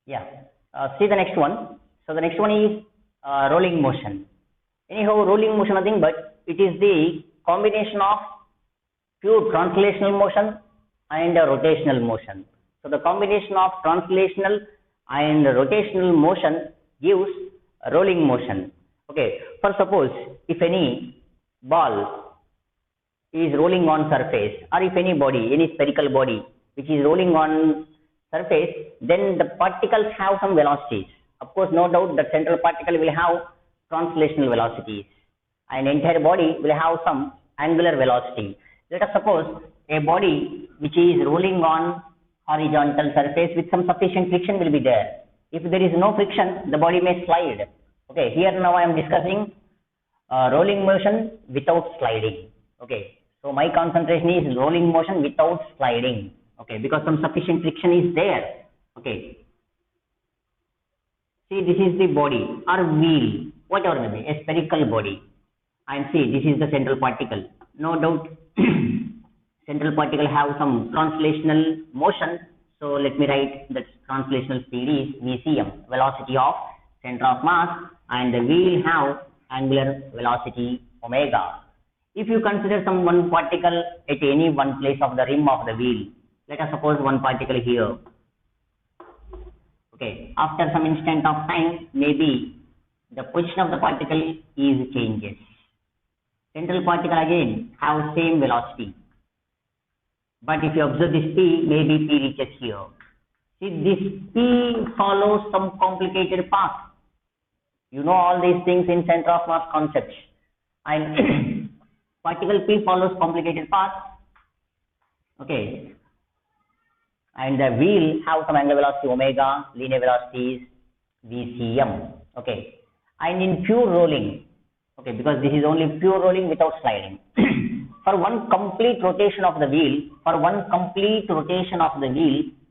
Yeah. See the next one. So the next one is rolling motion. Anyhow, rolling motion nothing but it is the combination of pure translational motion and rotational motion. So the combination of translational and rotational motion gives rolling motion. Okay. For suppose if any ball is rolling on surface, or if any body, any spherical body which is rolling on surface, then the particles have some velocities. Of course, no doubt that central particle will have translational velocities, and entire body will have some angular velocity. Let us suppose a body which is rolling on horizontal surface with some sufficient friction will be there. If there is no friction, the body may slide. Okay, here now I am discussing rolling motion without sliding. Okay, so my concentration is rolling motion without sliding. Okay, because some sufficient friction is there. Okay, see, this is the body or wheel, whatever may be, a spherical body, and see, this is the central particle. No doubt central particle have some translational motion, so let me write that translational speed is VCM, velocity of center of mass, and the wheel have angular velocity omega. If you consider some one particle at any one place of the rim of the wheel, let us suppose one particle here. Okay, after some instant of time, maybe the position of the particle is changes. Central particle again have same velocity. But if you observe this P, maybe P reaches here. See, this P follows some complicated path. You know all these things in center of mass concepts. And particle P follows complicated path. Okay. And the wheel have some angular velocity omega, linear velocity is VCM. Okay. And in pure rolling, okay, because this is only pure rolling without sliding. For one complete rotation of the wheel,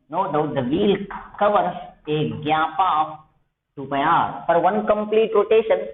no doubt the wheel covers a gap of 2 pi r. For one complete rotation,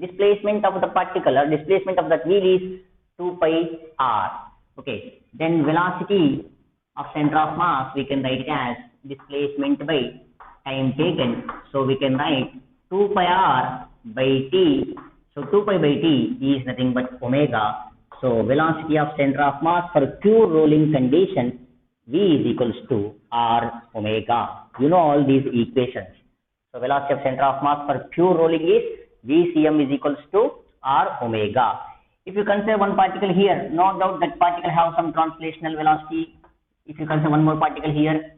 displacement of the particle or displacement of that wheel is 2 pi r. Okay. Then velocity of center of mass we can write it as displacement by time taken. So we can write 2 pi r by t. So 2 pi by t is nothing but omega. So velocity of center of mass for pure rolling condition v is equals to r omega. You know all these equations. So velocity of center of mass for pure rolling is VCM is equals to r omega. If you consider one particle here, no doubt that particle have some translational velocity. If you consider one more particle here,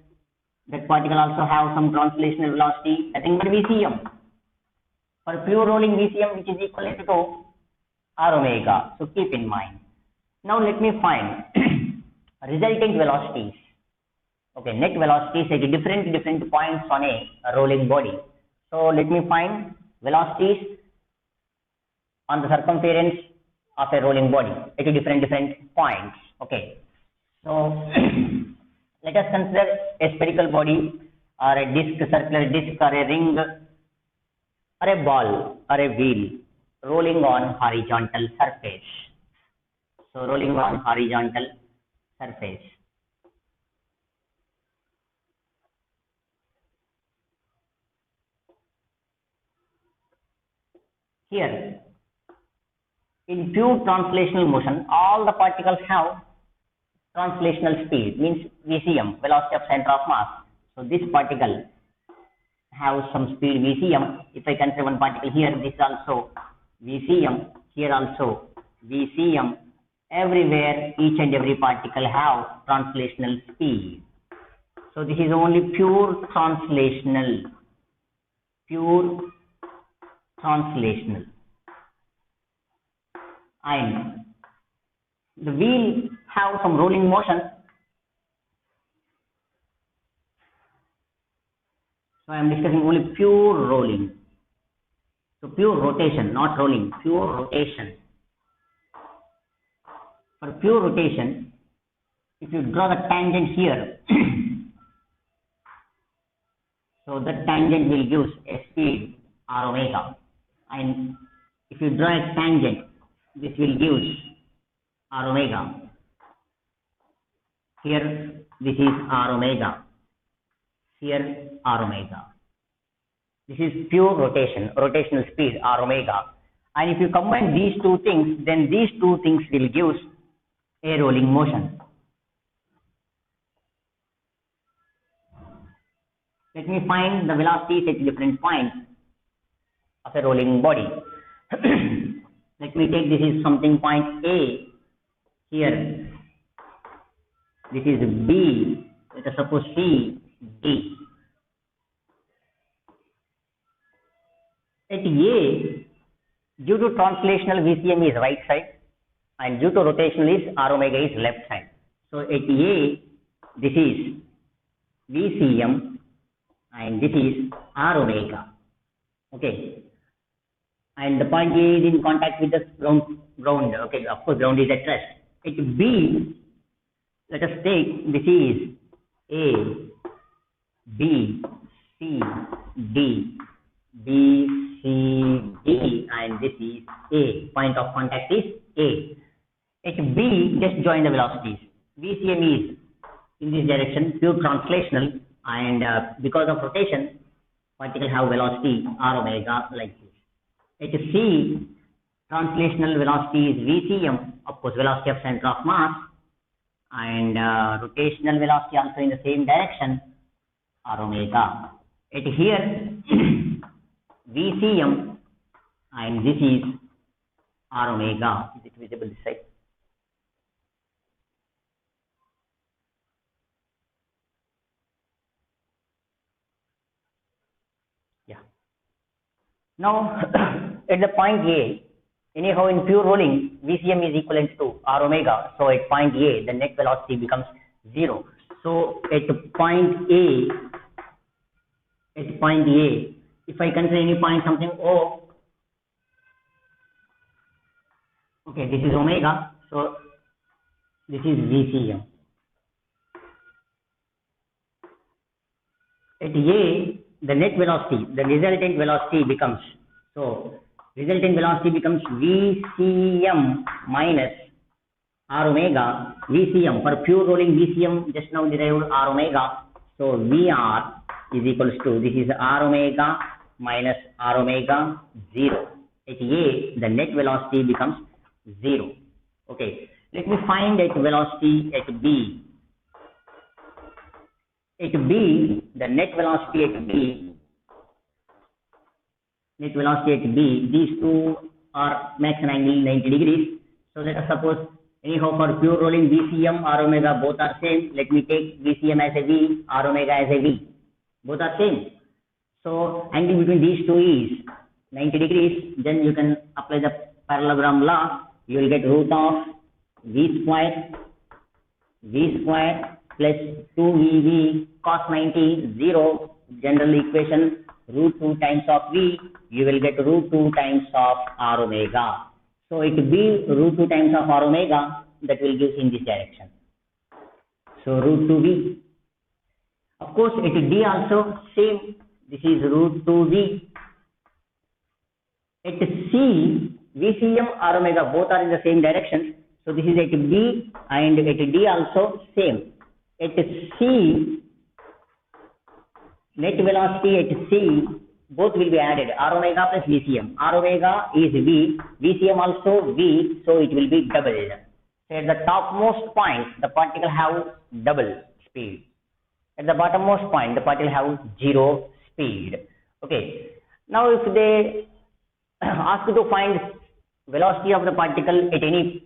that particle also have some translational velocity, nothing but VCM. For pure rolling VCM which is equal to r omega. So keep in mind. Now let me find resultant velocities. Okay, net velocities at different points on a rolling body. So let me find velocities on the circumference of a rolling body at different points. Okay. So let us consider a spherical body or a disc, circular disc, or a ring, or a ball, or a wheel rolling on horizontal surface. So rolling on horizontal surface. Here, in pure translational motion, all the particles have translational speed, means VCM, velocity of center of mass. So this particle have some speed VCM. If I consider one particle here, this also VCM, here also VCM. Everywhere, each and every particle have translational speed. So this is only pure translational. And the wheel have some rolling motion. So I am discussing only pure rolling. So pure rotation, not rolling, pure rotation. For pure rotation, if you draw the tangent here, so that tangent will give a speed r omega. And if you draw a tangent, this will give r omega. Here This is r omega. Here r omega. This is pure rotation, rotational speed r omega. And if you combine these two things, then these two things will give a rolling motion. Let me find the velocities at different points of a rolling body. Let me take this is something point A here. This is B. Let us suppose C, D. At A, due to translational VCM is right side and due to rotational is r omega is left side. So at A, this is VCM and this is r omega. Okay. And the point A is in contact with the ground. Okay, of course ground is at rest. At B, let us take this is A, B, C, D, B, C, D, and this is A. Point of contact is A. At B, just join the velocities. VCM is in this direction, pure translational, and because of rotation, particle have velocity r omega like this. At C, translational velocity is VCM, of course velocity of center of mass, and rotational velocity also in the same direction, r omega. At here, VCM, and this is r omega. Is it visible this side? Yeah. Now, at the point A, anyhow in pure rolling, VCM is equivalent to r omega. So at point A, the net velocity becomes 0. So at point A, if I consider any point something O, okay, this is omega. So this is VCM. At A, the net velocity, the resultant velocity becomes, so resultant velocity becomes VCM minus r omega. VCM, for pure rolling VCM, just now derived r omega. So VR is equals to, this is r omega minus r omega 0. At A, the net velocity becomes 0. Okay, let me find at velocity at B. At B, the net velocity at B, these two are makes an angle 90 degrees. So let us suppose, anyhow for pure rolling VCM, r omega both are same. Let me take VCM as a V, r omega as a V. Both are same. So angle between these two is 90 degrees. Then you can apply the parallelogram law. You will get root of V square plus 2VV cos 90, 0, general equation, root 2 times of V, you will get root 2 times of r omega. So it will be root 2 times of r omega, that will give in this direction. So root 2V. Of course, at D also same, this is root 2V. At C, VCM, r omega both are in the same direction. So this is at B and at D also same. At C, net velocity at C, both will be added, r omega plus VCM. R omega is V, VCM also V, so it will be doubled. So at the topmost point, the particle have double speed. At the bottommost point, the particle have 0 speed. Okay. Now if they ask you to find velocity of the particle at any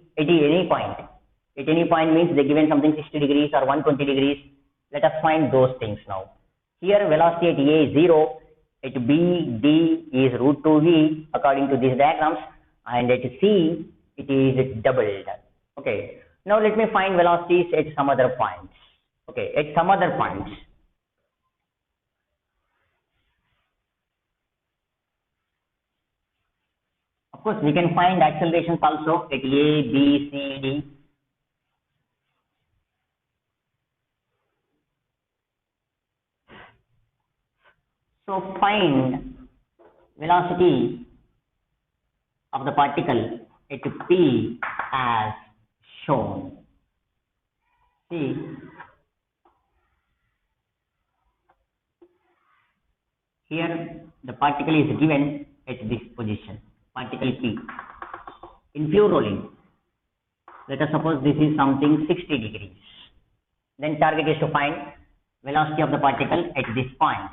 point. At any point means they given something 60 degrees or 120 degrees. Let us find those things now. Here velocity at A is 0, at B, D is root 2V according to these diagrams, and at C it is doubled. Okay. Now let me find velocities at some other points. Okay, at some other points. Of course, we can find accelerations also at A, B, C, D. So find velocity of the particle at P as shown. See, Here the particle is given at this position, particle P. In pure rolling, let us suppose this is something 60 degrees. Then target is to find velocity of the particle at this point.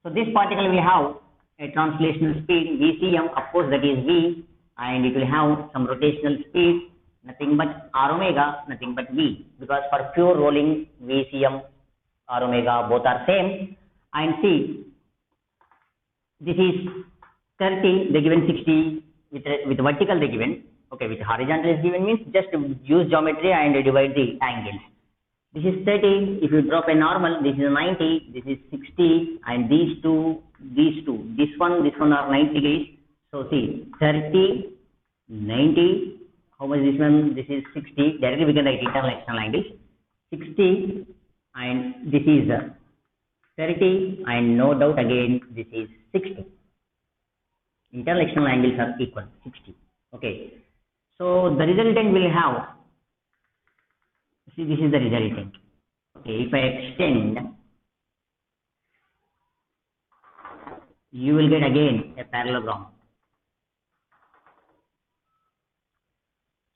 So this particle will have a translational speed Vcm, of course that is V, and it will have some rotational speed, nothing but r omega, nothing but V, because for pure rolling Vcm, r omega both are same. And see, this is 30, they given 60, with vertical they given, okay, with horizontal is given means just use geometry and divide the angles. This is 30, if you drop a normal, this is 90, this is 60, and these two, this one are 90 degrees. So see, 30, 90, how much this one? This is 60, directly we can write internal external angles. 60, and this is 30, and no doubt again, this is 60. Internal external angles are equal, 60. Okay. So the resultant will have, see, this is the resultant. Okay, if I extend, you will get again a parallelogram.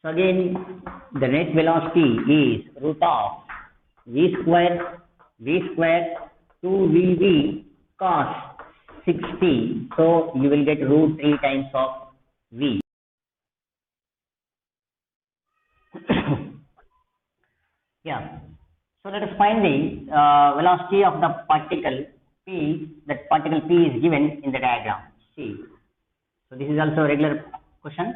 So again, the net velocity is root of v square 2vv cos 60. So you will get root 3 times of v. Yeah. So let us find the velocity of the particle P. That particle P is given in the diagram. See. So this is also a regular question.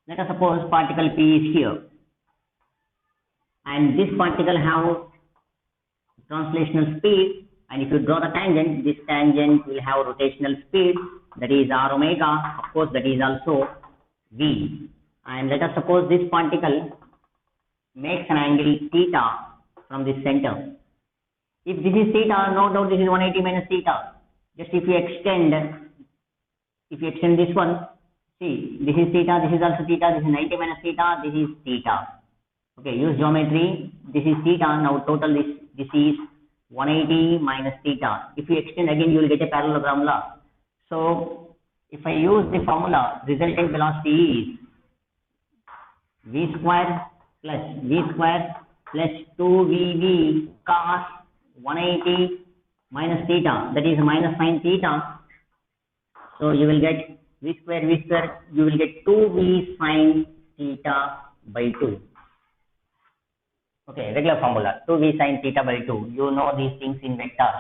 Let us suppose particle P is here, and this particle have translational speed, and if you draw the tangent, this tangent will have rotational speed, that is r omega, of course that is also V. And let us suppose this particle makes an angle theta from the center. If this is theta, no doubt this is 180 minus theta. Just if you extend this one, see, this is theta, this is also theta, this is 90 minus theta, this is theta. Okay, use geometry, this is theta, now total this is 180 minus theta. If you extend again, you will get a parallelogram law. So if I use the formula, resultant velocity is v square plus 2vv cos 180 minus theta, that is minus sin theta. So you will get v square, you will get 2v sin theta by 2. Okay, regular formula, 2v sin theta by 2. You know these things in vectors.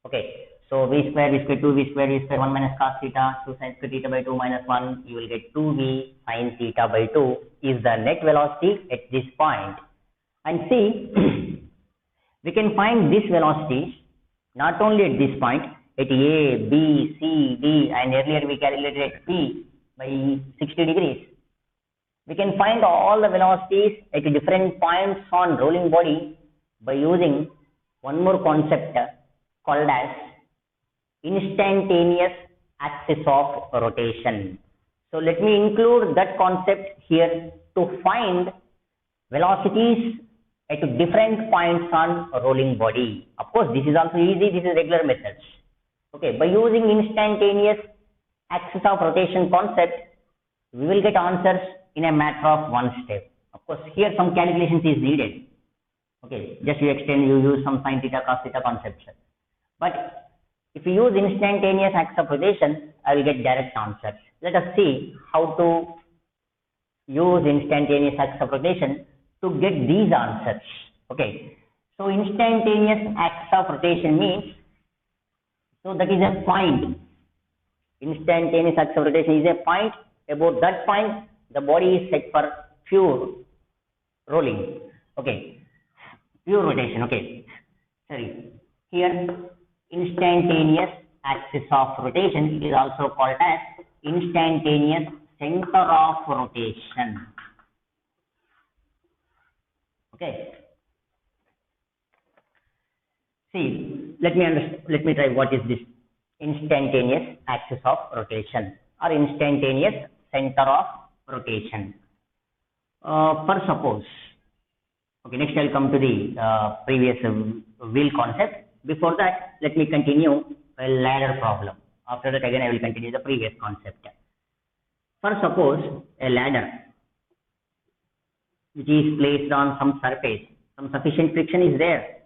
Okay, so v square, 2v square, 1 minus cos theta, 2 sin square theta by 2 minus 1, you will get 2v sin theta by 2 is the net velocity at this point. And see, we can find this velocity not only at this point, at A, B, C, D, and earlier we calculated at P by 60 degrees. We can find all the velocities at different points on rolling body by using one more concept called as instantaneous axis of rotation. So let me include that concept here to find velocities at different points on rolling body. Of course, this is also easy, this is regular methods. Okay, by using instantaneous axis of rotation concept, we will get answers in a matter of one step. Of course, here some calculations is needed. Okay, just you extend, you use some sin theta, cos theta concepts. But if you use instantaneous axis of rotation, I will get direct answers. Let us see how to use instantaneous axis of rotation to get these answers. Okay, so instantaneous axis of rotation means, so that is a point. Instantaneous axis of rotation is a point. About that point, the body is set for pure rolling. Okay, pure rotation. Okay, sorry. Here, instantaneous axis of rotation is also called as instantaneous center of rotation. Okay. See, let me try what is this instantaneous axis of rotation or instantaneous center of rotation. For suppose, okay, next I'll come to the previous wheel concept. Before that, let me continue a ladder problem. After that, again I will continue the previous concept. First, suppose a ladder which is placed on some surface, some sufficient friction is there.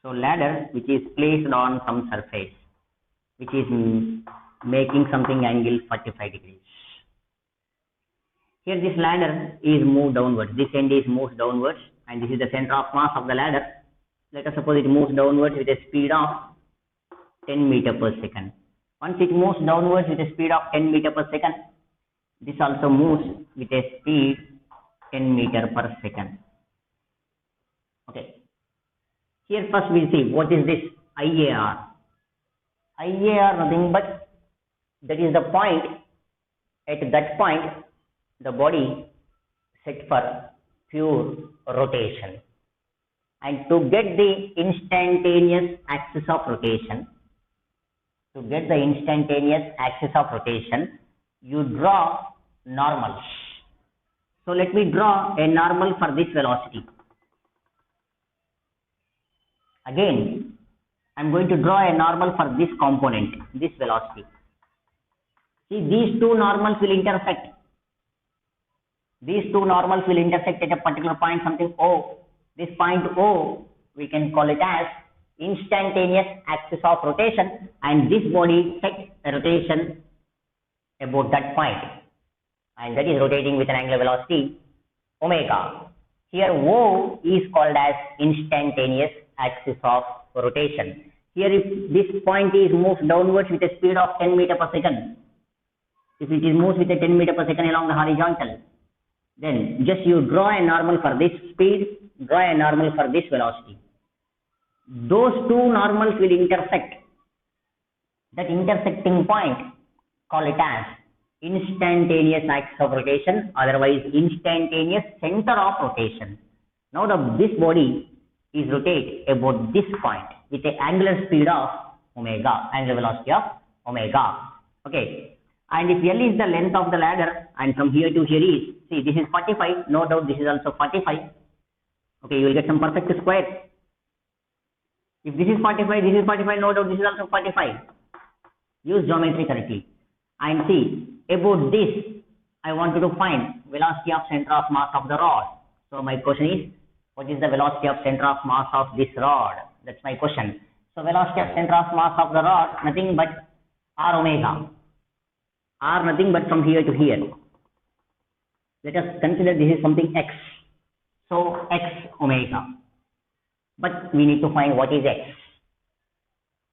So ladder which is placed on some surface, which is making something angle 45 degrees. Here this ladder is moved downwards. This end is moved downwards, and this is the center of mass of the ladder. Let us suppose it moves downwards with a speed of 10 meter per second. Once it moves downwards with a speed of 10 meter per second, this also moves with a speed 10 meter per second. Okay. Here first we see what is this IAR. IAR nothing but that is the point. At that point, the body set for pure rotation. And to get the instantaneous axis of rotation, you draw normals. So let me draw a normal for this velocity. Again, I am going to draw a normal for this component, this velocity. See, these two normals will intersect. These two normals will intersect at a particular point, something O. This point O, we can call it as instantaneous axis of rotation, and this body sets a rotation about that point, and that is rotating with an angular velocity omega. Here O is called as instantaneous axis of rotation. Here if this point is moved downwards with a speed of 10 meter per second, if it is moves with a 10 meter per second along the horizontal, then just you draw a normal for this speed, draw a normal for this velocity. Those two normals will intersect. That intersecting point, call it as instantaneous axis of rotation, otherwise instantaneous center of rotation. Now this body is rotate about this point with the angular speed of omega, angular velocity of omega. Okay. And if L is the length of the ladder, and from here to here is, see, this is 45, no doubt this is also 45. Okay, you will get some perfect square. If this is 45, this is 45, no doubt this is also 45. Use geometry correctly. And see, about this, I wanted to find velocity of center of mass of the rod. So my question is, what is the velocity of center of mass of this rod? That's my question. So velocity of center of mass of the rod, nothing but r omega. R nothing but from here to here. Let us consider this is something x. So x omega. But we need to find what is x.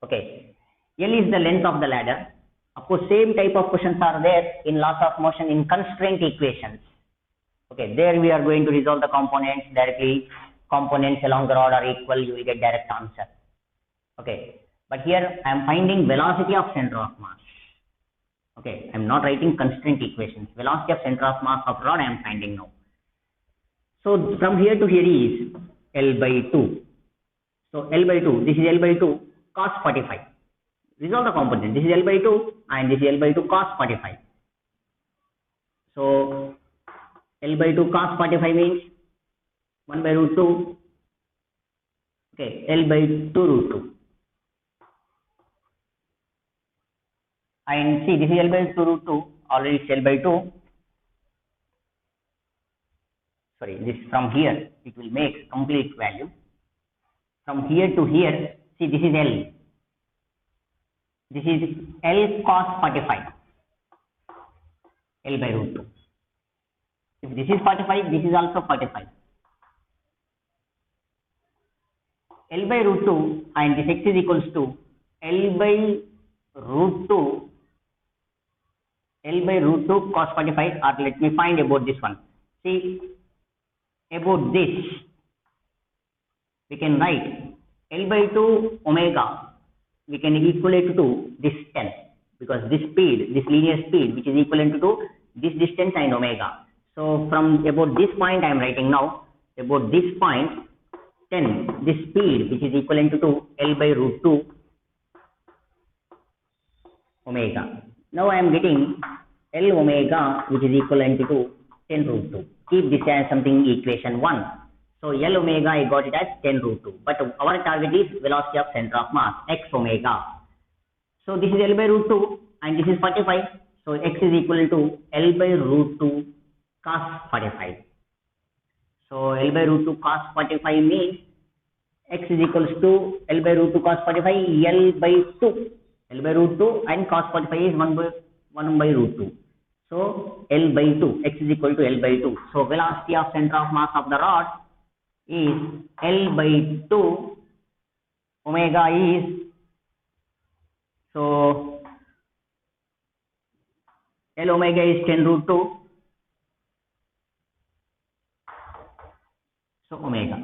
Okay. L is the length of the ladder. Of course, same type of questions are there in laws of motion in constraint equations. Okay, there we are going to resolve the components directly. Components along the rod are equal, you will get direct answer. Okay, but here I am finding velocity of center of mass. Okay, I am not writing constraint equations. Velocity of center of mass of rod I am finding now. So from here to here is L by 2. So L by 2, this is L by 2 cos 45. Resolve the component. This is L by 2 and this is L by 2 cos 45. So L by 2 cos 45 means 1 by root 2. Okay, L by 2 root 2. And see, this is L by 2 root 2. Already it's L by 2. Sorry, this from here it will make complete value. From here to here, see, this is L. This is L cos 45. L by root 2. If this is 45, this is also 45. L by root 2 and this x is equals to L by root 2. L by root 2 cos 45, or let me find about this one. See, about this, we can write L by 2 omega, we can equate to this 10, because this speed, this linear speed, which is equivalent to this distance and omega. So from about this point I am writing now, about this point 10, this speed which is equivalent to L by root 2 omega. Now I am getting L omega which is equivalent to 10 root 2. keep this as something equation 1. So L omega, I got it as 10 root 2. But our target is velocity of center of mass, x omega. So this is L by root 2 and this is 45. So x is equal to L by root 2 cos 45. So L by root 2 cos 45 means x is equals to L by root 2 cos 45, L by 2. L by root 2 and cos 45 is 1 by root 2. So L by 2, x is equal to L by 2. So velocity of center of mass of the rod is L by 2, omega is, so L omega is 10 root 2, so omega.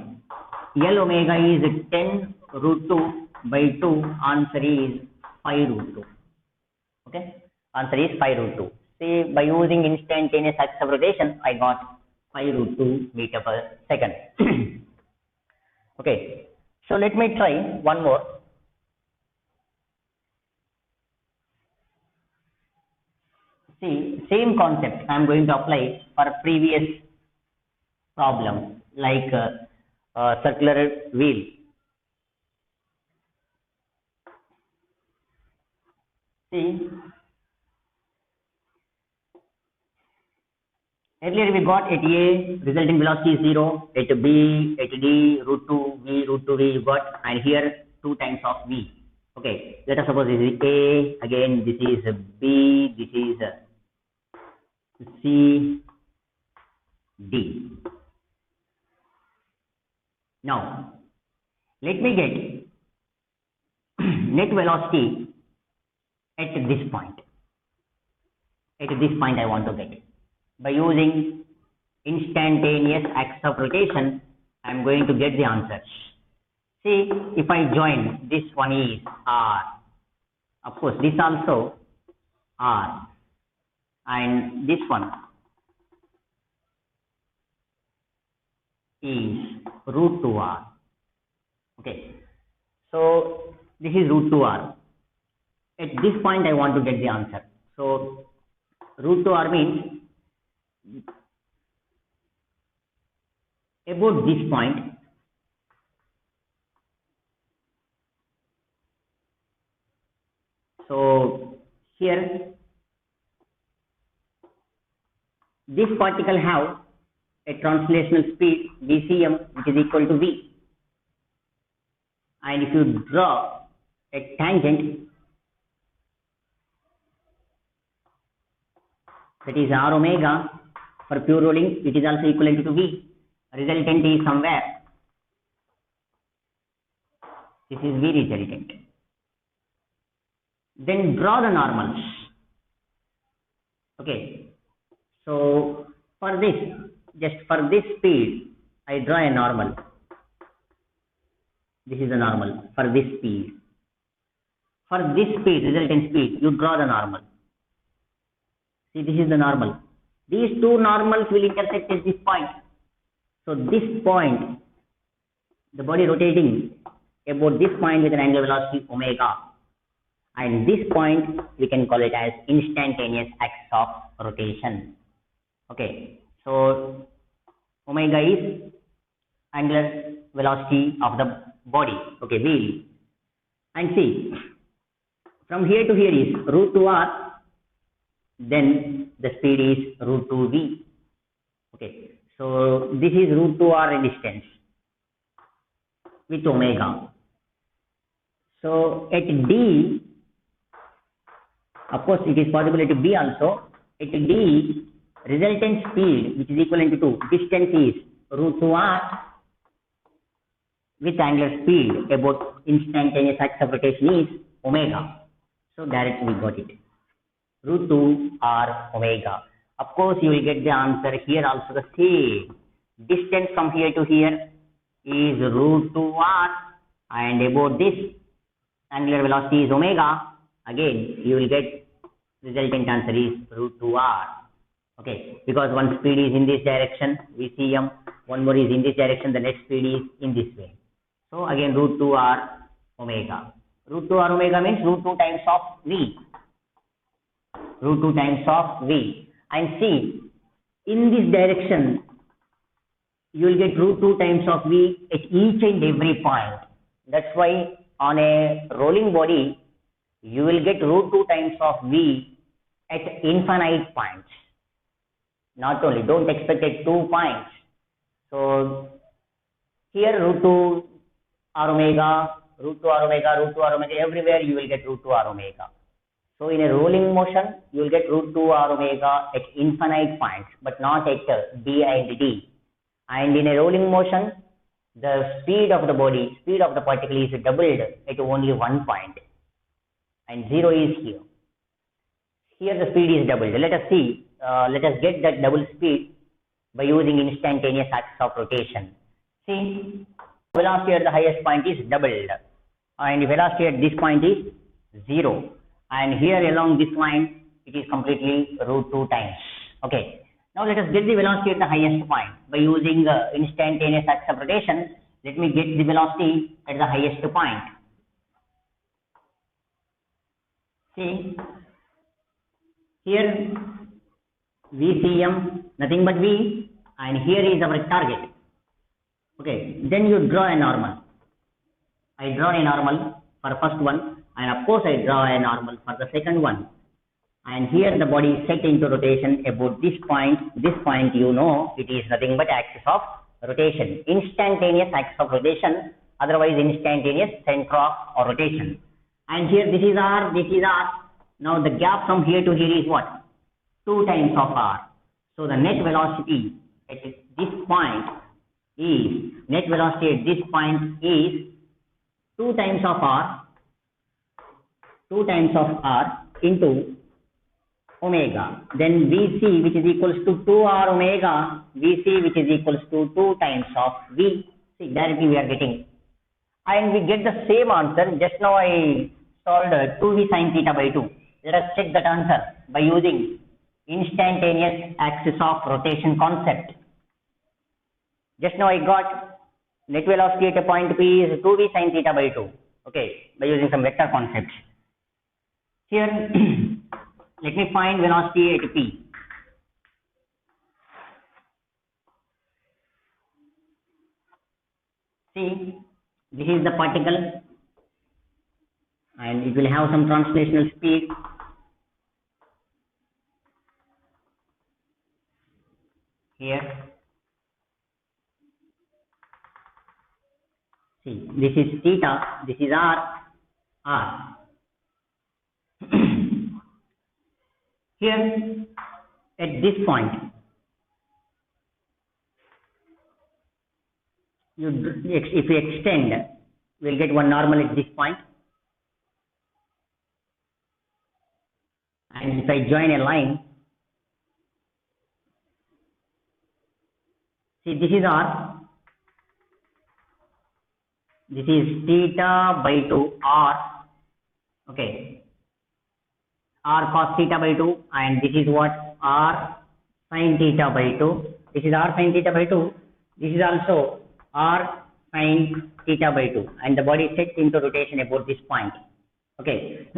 L omega is 10 root 2 by 2, answer is 5 root 2. Okay, answer is 5 root 2. See, by using instantaneous axis of rotation, I got 5 root 2 meter per second. Okay, so let me try one more. See, same concept I am going to apply for a previous problem like circular wheel. See, earlier we got at A resulting velocity is 0, at B, at D root 2 V you got, and here 2 times of V. Okay, let us suppose this is A, again this is B, this is C, D. Now, let me get net velocity at this point. At this point I want to get. By using instantaneous axis of rotation, I am going to get the answer. See, if I join, this one is R. Of course, this also R. And this one is root 2R. Okay. So, this is root 2R. At this point, I want to get the answer. So, root 2R means about this point, so here this particle have a translational speed Vcm which is equal to V, and if you draw a tangent, that is R omega, for pure rolling it is also equivalent to V. Resultant is somewhere, this is V resultant. Then draw the normals. Okay, so for this, just for this speed I draw a normal. This is the normal for this speed. For this speed, resultant speed, you draw the normal. See, this is the normal. These two normals will intersect at this point. So this point, the body rotating about this point with an angular velocity omega, and this point we can call it as instantaneous axis of rotation. Okay, so omega is angular velocity of the body, okay, wheel. And see, from here to here is root 2r, then the speed is root 2v. Okay, so this is root 2r distance with omega. So at D, of course it is possible at B also. At D, resultant speed which is equivalent to distance is root 2r with angular speed about instantaneous axis of rotation is omega. So directly we got it. Root 2r omega. Of course you will get the answer here also the same. Distance from here to here is root 2r, and about this angular velocity is omega. Again you will get resultant answer is root 2r. Okay, because one speed is in this direction, Vcm, one more is in this direction, the next speed is in this way. So again root 2r omega. Root 2r omega means root 2 times of V. Root 2 times of V. And see, in this direction you will get root 2 times of V at each and every point. That's why on a rolling body, you will get root 2 times of V at infinite points. Not only, don't expect at 2 points. So here root 2 r omega, root 2 r omega, root 2 r omega, everywhere you will get root 2 r omega. So in a rolling motion, you will get root 2 r omega at infinite points, but not at B and D. And in a rolling motion, the speed of the body, speed of the particle is doubled at only 1 point, and 0 is here. Here the speed is doubled. Let us see, let us get that double speed by using instantaneous axis of rotation. See, velocity at the highest point is doubled, and velocity at this point is 0. And here along this line, it is completely root 2 times. Okay. Now let us get the velocity at the highest point by using instantaneous axis of rotation. Let me get the velocity at the highest point. See, here VCM, nothing but V, and here is our target. Okay, then you draw a normal. I draw a normal for first one, and of course I draw a normal for the second one. And here the body is set into rotation about this point. This point, you know, it is nothing but axis of rotation, instantaneous axis of rotation, otherwise instantaneous center of rotation. And here this is R, this is R. Now the gap from here to here is what? 2 times of R. So the net velocity at this point is, net velocity at this point is 2 times of R, 2 times of R into omega. Then Vc, which is equals to 2r omega, Vc, which is equals to 2 times of V. See, directly we are getting. And we get the same answer. Just now I solved 2V sin theta by 2. Let us check that answer by using instantaneous axis of rotation concept. Just now I got net velocity at a point P is 2V sin theta by 2. Okay, by using some vector concepts. Here, let me find velocity at P. See, this is the particle, and it will have some translational speed. Here, see, this is theta, this is R. Here, at this point, if we extend, we'll get one normal at this point. And if I join a line, see, this is R, this is theta by 2 R, okay, R cos theta by 2, and this is what? R sin theta by 2. This is R sin theta by 2. This is also R sin theta by 2, and the body sets into rotation about this point. Okay,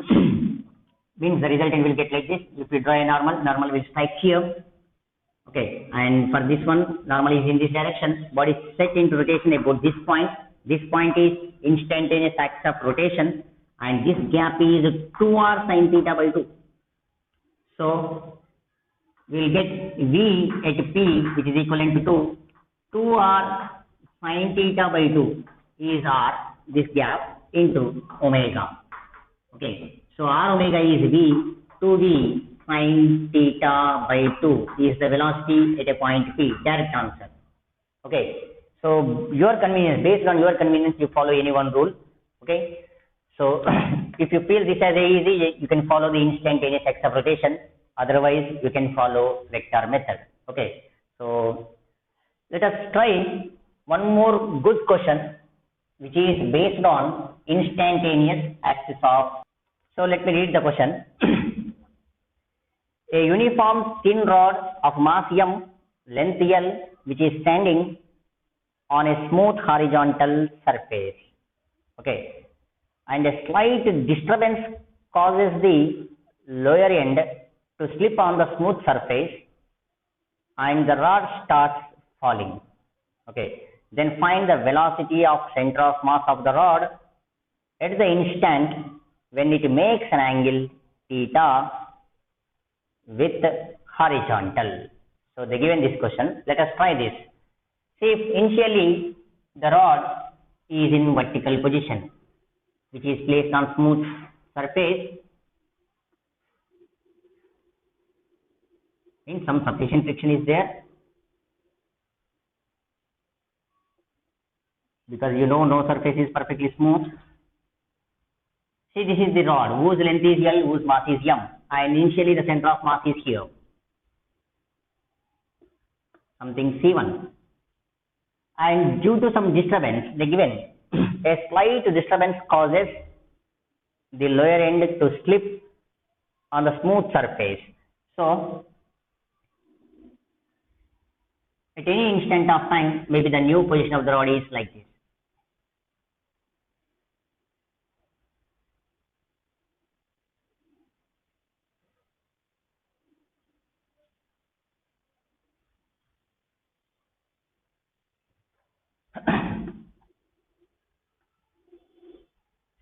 means the resultant will get like this. If we draw a normal will strike here. Okay, and for this one, normal is in this direction. Body set into rotation about this point. This point is instantaneous axis of rotation, and this gap is 2r sin theta by 2. So we will get V at P, which is equivalent to 2r sin theta by 2 is R, this gap, into omega. Okay, so r omega is V, 2V sin theta by 2 is the velocity at a point P, direct answer. Okay, so your convenience, based on your convenience, you follow any one rule. Okay, so if you feel this as easy, you can follow the instantaneous axis of rotation. Otherwise, you can follow vector method. Okay, so let us try one more good question, which is based on instantaneous axis of. So let me read the question. A uniform thin rod of mass m, length L, which is standing on a smooth horizontal surface. Okay, and a slight disturbance causes the lower end to slip on the smooth surface, and the rod starts falling. Okay. Then find the velocity of center of mass of the rod at the instant when it makes an angle theta with horizontal. So they given this question. Let us try this. See, if initially the rod is in vertical position, which is placed on smooth surface, means some sufficient friction is there, because you know no surface is perfectly smooth. See, this is the rod whose length is L, whose mass is M, and initially the center of mass is here, something C1, and due to some disturbance they given a slight disturbance causes the lower end to slip on the smooth surface. So at any instant of time, maybe the new position of the rod is like this.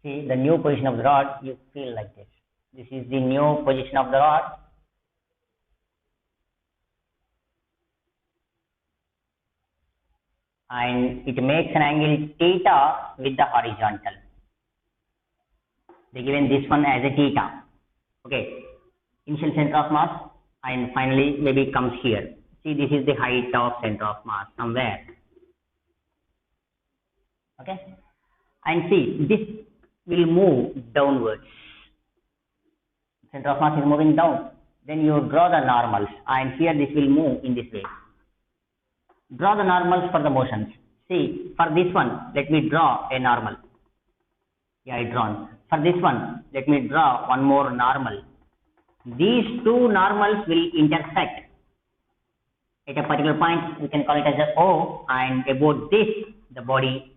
See, the new position of the rod, you feel like this. This is the new position of the rod. And it makes an angle theta with the horizontal. They given this one as a theta. Okay. Initial center of mass, and finally maybe it comes here. See, this is the height of center of mass somewhere. Okay. And see, this will move downwards. Center of mass is moving down. Then you draw the normals, and here this will move in this way. Draw the normals for the motions. See, for this one, let me draw a normal. Yeah, I drawn. For this one, let me draw one more normal. These two normals will intersect at a particular point. We can call it as a O, and about this, the body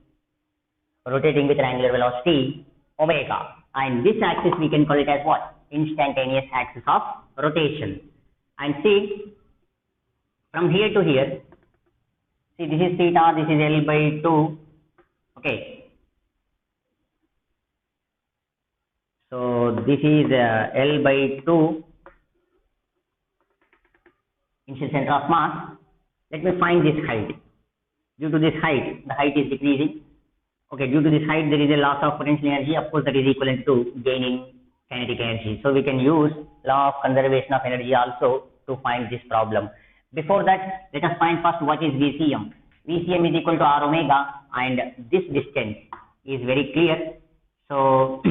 rotating with an angular velocity omega. And this axis we can call it as what? Instantaneous axis of rotation. And see, from here to here, see, this is theta, this is L by 2. Okay. So this is L by 2, initial center of mass. Let me find this height. Due to this height, the height is decreasing. Okay, due to this height, there is a loss of potential energy. Of course, that is equivalent to gain in kinetic energy. So we can use law of conservation of energy also to find this problem. Before that, let us find first what is VCM. VCM is equal to R omega, and this distance is very clear. So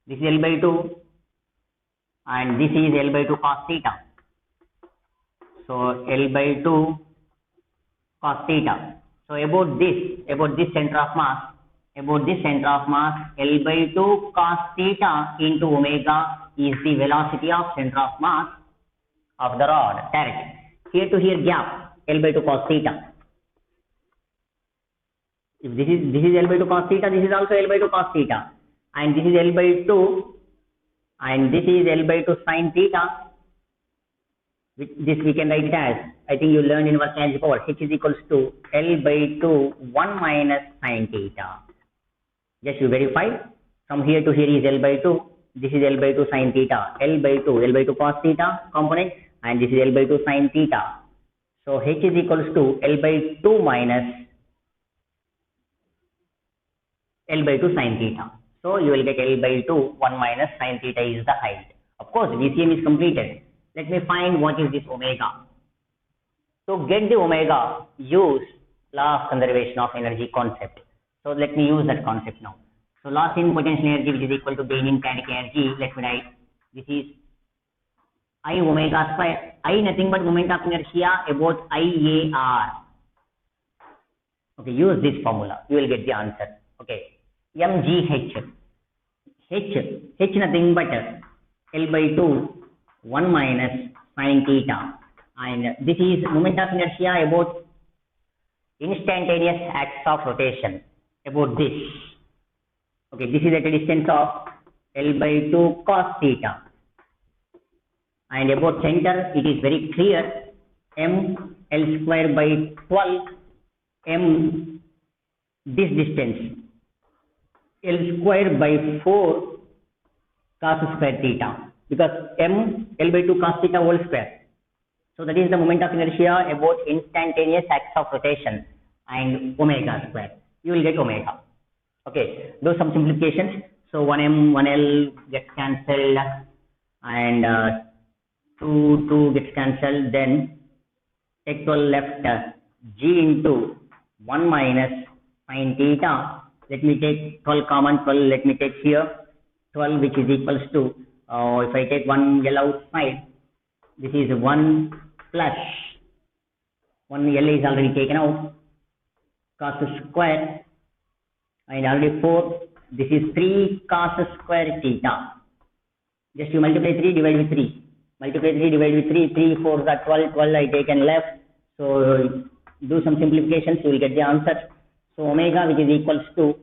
this is L by 2, and this is L by 2 cos theta. So L by 2 cos theta. So about this center of mass, L by 2 cos theta into omega is the velocity of center of mass of the rod, direct. Here to here gap, L by 2 cos theta. If this is L by 2 cos theta, this is also L by 2 cos theta, and this is L by 2, and this is L by 2 sin theta. This we can write it as, I think you learned in work energy power, H is equals to L by 2 1 minus sin theta. Just you verify, from here to here is L by 2, this is L by 2 sin theta, L by 2 cos theta component, and this is L by 2 sin theta. So H is equals to L by 2 minus L by 2 sin theta. So you will get L by 2 1 minus sin theta is the height. Of course, VCM is completed. Let me find what is this omega. To get the omega, use law of conservation of energy concept. So let me use that concept now. So loss in potential energy, which is equal to gain in kinetic energy. Let me write, this is I omega square. I nothing but moment of inertia about IAR. Okay, use this formula. You will get the answer. Okay, mgh. H nothing but L by 2 1 minus sin theta, and this is moment of inertia about instantaneous axis of rotation, about this. Okay, this is at a distance of L by 2 cos theta, and about center it is very clear, m L square by 12 m, this distance, L square by 4 cos square theta, because m L by 2 cos theta whole square. So that is the moment of inertia about instantaneous axis of rotation and omega square. You will get omega. Okay, do some simplifications. So 1m, 1l gets cancelled, and 2 gets cancelled. Then take 12 left, g into 1 minus sin theta. Let me take 12 common, 12 let me take here, 12 which is equals to, if I take 1l outside, this is 1 plus 1l is already taken out, cos square, and already 4, this is 3 cos square theta. Just you multiply 3, divide with 3. Multiply 3, divide with 3, 3, 4 are 12, 12 I taken left. So do some simplifications, you will get the answer. So omega which is equals to,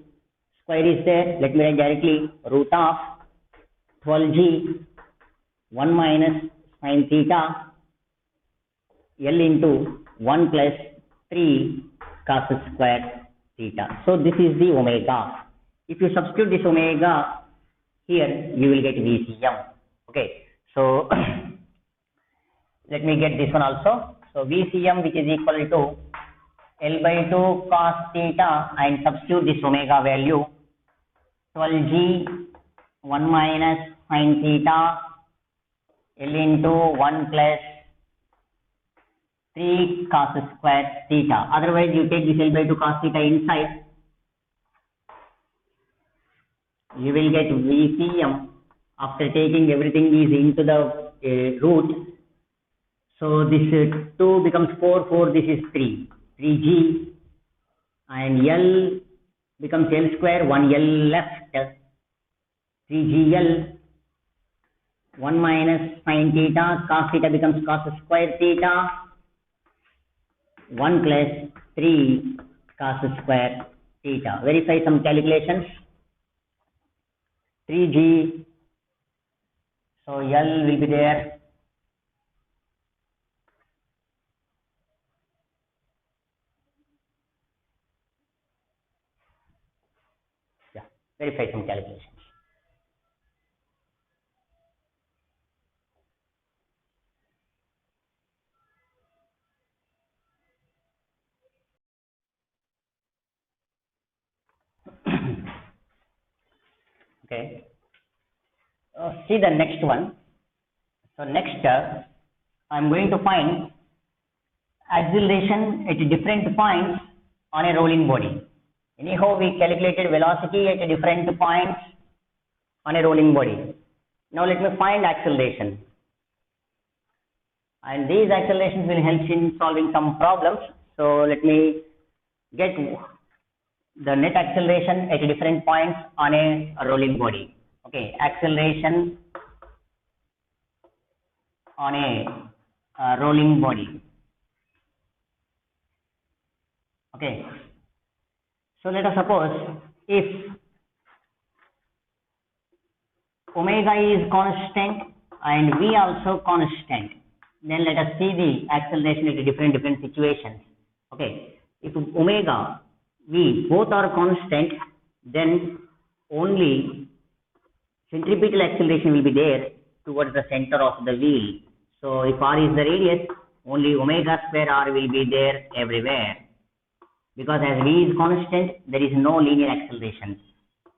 square is there, let me write directly, root of 12g 1 minus sin theta L into 1 plus 3 cos square theta. So this is the omega. If you substitute this omega here, you will get VCM. Okay, so let me get this one also. So VCM which is equal to L by 2 cos theta, and substitute this omega value, 12g 1 minus sin theta L into 1 plus 3 cos square theta. Otherwise you take this L by 2 cos theta inside, you will get VCM after taking everything is into the root. So this 2 becomes 4, 4 this is 3, 3g, and L becomes L square, 1l left, 3gl, 1 minus sin theta, cos theta becomes cos square theta, 1 plus 3 cos square theta. Verify some calculations. 3g, so L will be there, yeah, verify some calculations. Okay, see the next one. So next I'm going to find acceleration at different points on a rolling body. Anyhow we calculated velocity at different points on a rolling body. Now let me find acceleration, and these accelerations will help in solving some problems. So let me get the net acceleration at different points on a rolling body. Okay, acceleration on a rolling body. Okay, so let us suppose if omega is constant and v also constant, then let us see the acceleration at different situations. Okay, if omega v both are constant, then only centripetal acceleration will be there towards the center of the wheel. So if r is the radius, only omega square r will be there everywhere, because as v is constant, there is no linear acceleration.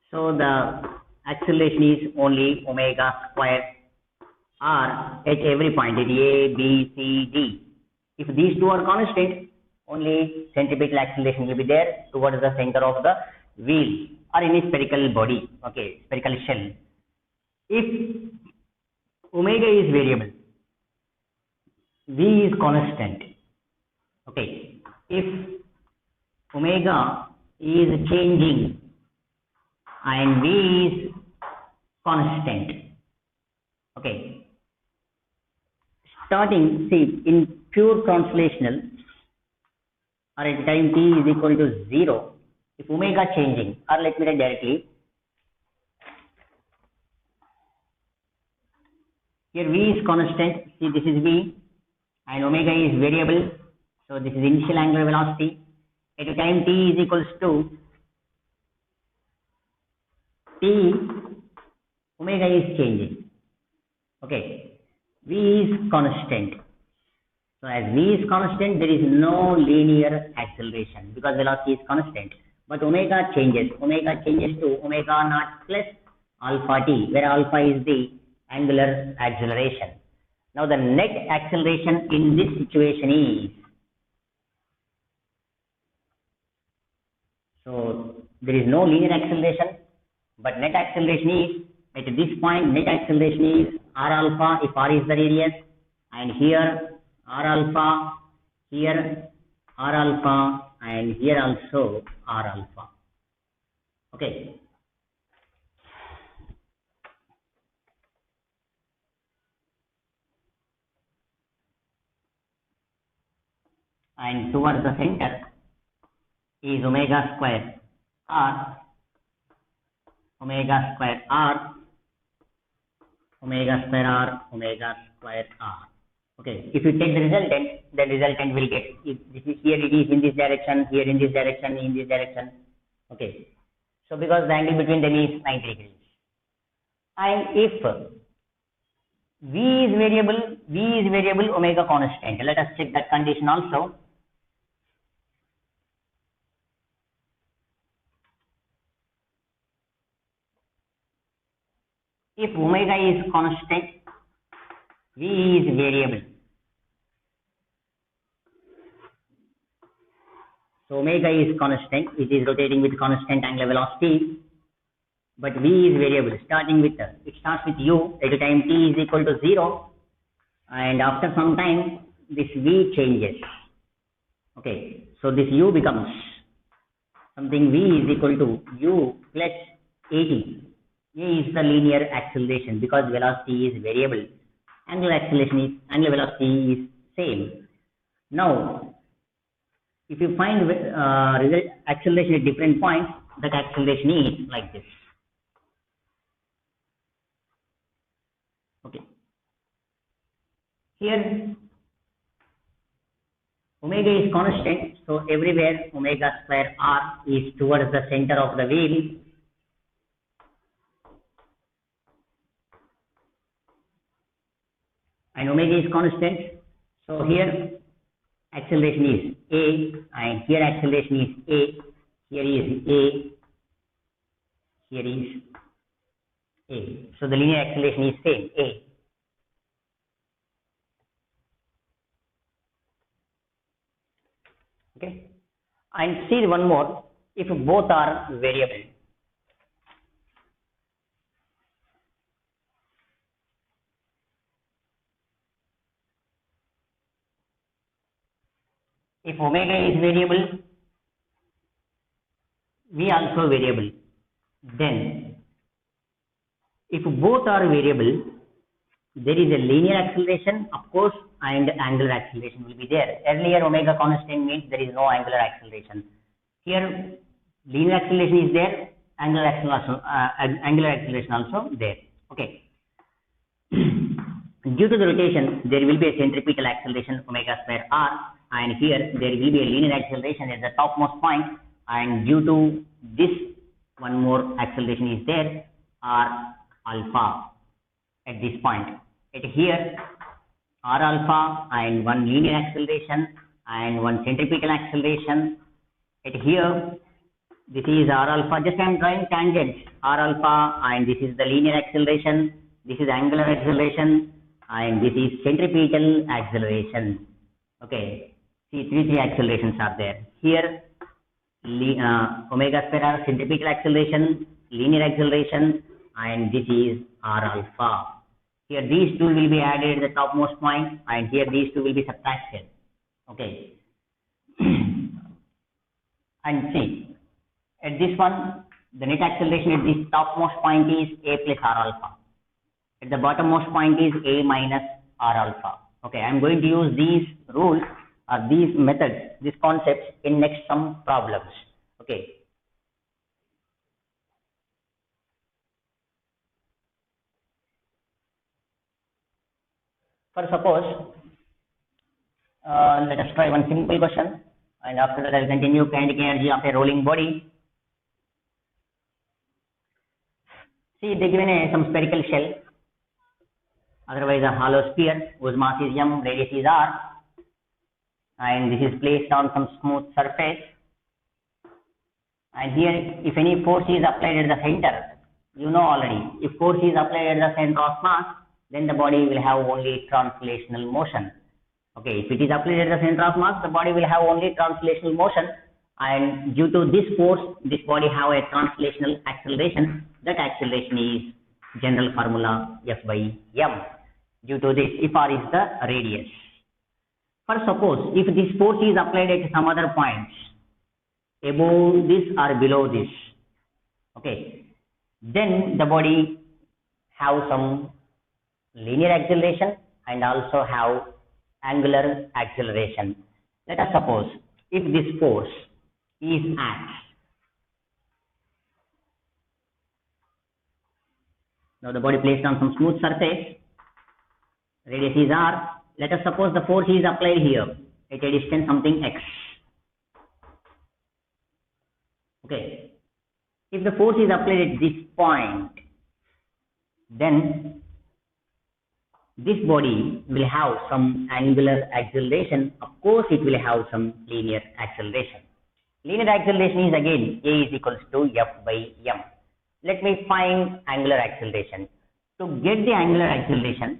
So the acceleration is only omega square r at every point, at A, B, C, D. If these two are constant, only centripetal acceleration will be there towards the center of the wheel or any spherical body, okay, spherical shell. If omega is variable, v is constant, okay, if omega is changing and v is constant, okay, starting, see, in pure translational or at time t is equal to 0, if omega changing, or let me write directly, here v is constant, see this is v, and omega is variable, so this is initial angular velocity. at a time t is equals to t, omega is changing. Okay, v is constant. So as v is constant, there is no linear acceleration because velocity is constant. But omega changes. Omega changes to omega naught plus alpha t, where alpha is the angular acceleration. Now the net acceleration in this situation is, so there is no linear acceleration, but net acceleration is, at this point net acceleration is r alpha if r is the radius, and here r alpha, here r alpha, and here also r alpha. Okay. And towards the center is omega square r, omega square r, omega square r, omega square r. Okay, if you take the resultant, the resultant will get, if this is here, it is in this direction, here in this direction, in this direction. Okay, so because the angle between them is 90 degrees. And if v is variable, omega constant. Let us check that condition also. If omega is constant, v is variable. So omega is constant, it is rotating with constant angular velocity, but v is variable. Starting with, it starts with u at a time t is equal to 0, and after some time this v changes. Okay, so this u becomes something, v is equal to u plus at. A is the linear acceleration because velocity is variable. Angular velocity is same. Now, if you find acceleration at different points, that acceleration is like this. Okay. Here, omega is constant, so everywhere omega square r is towards the center of the wheel. And omega is constant, so here acceleration is a, and here acceleration is a, here is a, here is a. So the linear acceleration is same, a. Okay, and see one more, if both are variable. If omega is variable, v also variable, then if both are variable, there is a linear acceleration, of course, and angular acceleration will be there. Earlier omega constant means there is no angular acceleration. Here linear acceleration is there, angular acceleration also there. Okay. Due to the rotation, there will be a centripetal acceleration omega square r, and here there will be a linear acceleration at the topmost point, and due to this one more acceleration is there, r alpha at this point. At here r alpha and one linear acceleration and one centripetal acceleration. At here this is r alpha, just I am drawing tangents, r alpha, and this is the linear acceleration, this is angular acceleration, and this is centripetal acceleration. Okay, see three accelerations are there. Here omega square r centripetal acceleration, linear acceleration, and this is r alpha. Here these two will be added at the topmost point, and here these two will be subtracted. Okay. And see, at this one, the net acceleration at this topmost point is a plus r alpha. At the bottommost point is a minus r alpha. Okay, I am going to use these rules or these methods, these concepts in next some problems. Okay. For suppose, let us try one simple question. and after that I'll continue kinetic energy of a rolling body. See, they given some spherical shell, otherwise a hollow sphere whose mass is m, radius is r, and this is placed on some smooth surface. And here, if any force is applied at the center, you know already, if force is applied at the center of mass, then the body will have only translational motion. Okay, if it is applied at the center of mass, the body will have only translational motion, and due to this force, this body have a translational acceleration. That acceleration is general formula F by m. Due to this, if r is the radius. For suppose, if this force is applied at some other points, above this or below this, okay, then the body have some linear acceleration and also have angular acceleration. Let us suppose if this force is at, now the body placed on some smooth surface, radius is r. Let us suppose the force is applied here at a distance something x. Okay, if the force is applied at this point, then this body will have some angular acceleration. Of course, it will have some linear acceleration. Linear acceleration is again a is equals to F by m. Let me find angular acceleration. To get the angular acceleration,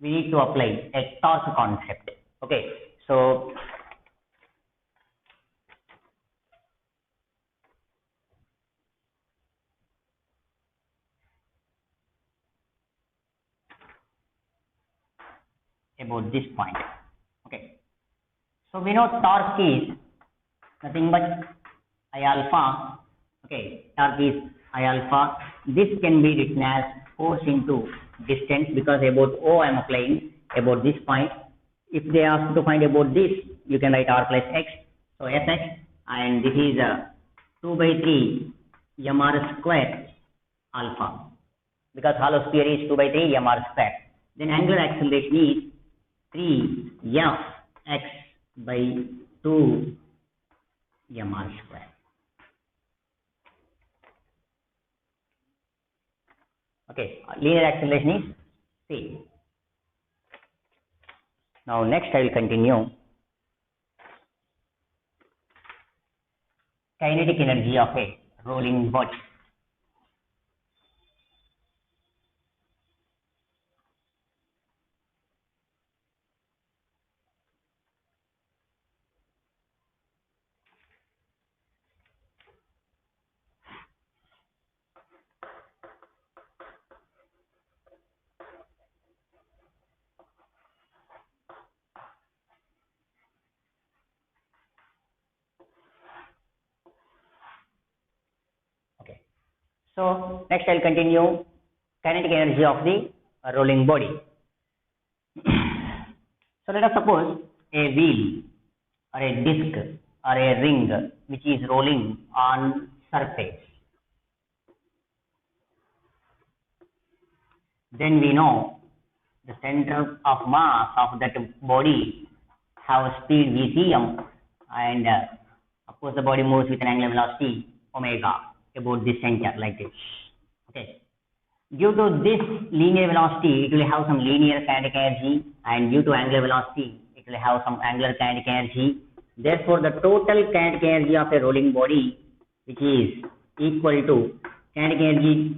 we need to apply a torque concept. Okay, so about this point. Okay, so we know torque is nothing but I alpha. Okay, torque is I alpha. This can be written as force into distance, because about O I am applying about this point. If they ask to find about this, you can write r plus x. So fx, and this is 2 by 3 mr square alpha, because hollow sphere is 2 by 3 mr square. Then angular acceleration is 3 f x by 2 mr square. Okay, linear acceleration is c. Now next I will continue kinetic energy of a rolling body. So next I will continue kinetic energy of the rolling body. So let us suppose a wheel or a disc or a ring which is rolling on surface. Then we know the center of mass of that body have speed Vcm, and of course the body moves with an angular velocity omega about this center like this. Okay. Due to this linear velocity, it will have some linear kinetic energy, and due to angular velocity, it will have some angular kinetic energy. Therefore, the total kinetic energy of a rolling body, which is equal to kinetic energy